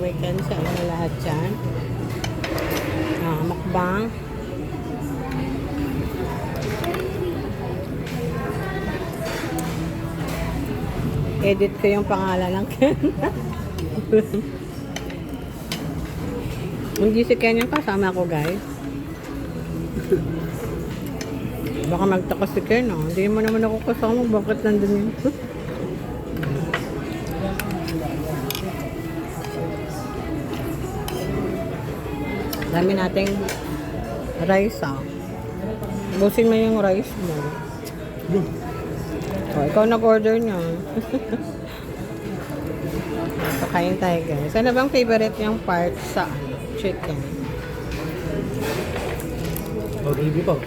Weekend sa inyo lahat dyan. Mukbang. Edit ko yung pangalan ng Ken. Hindi si Ken yung kasama ko, guys. Baka magtaka si Ken, oh. Hindi mo naman ako kasama. Bakit nandun yun? Dami nating rice, ah. Busin mo yung rice mo. Oh, ikaw nag-order niya. Pakain tayo, guys. Ano bang favorite niyang part sa chicken? Gravy pa.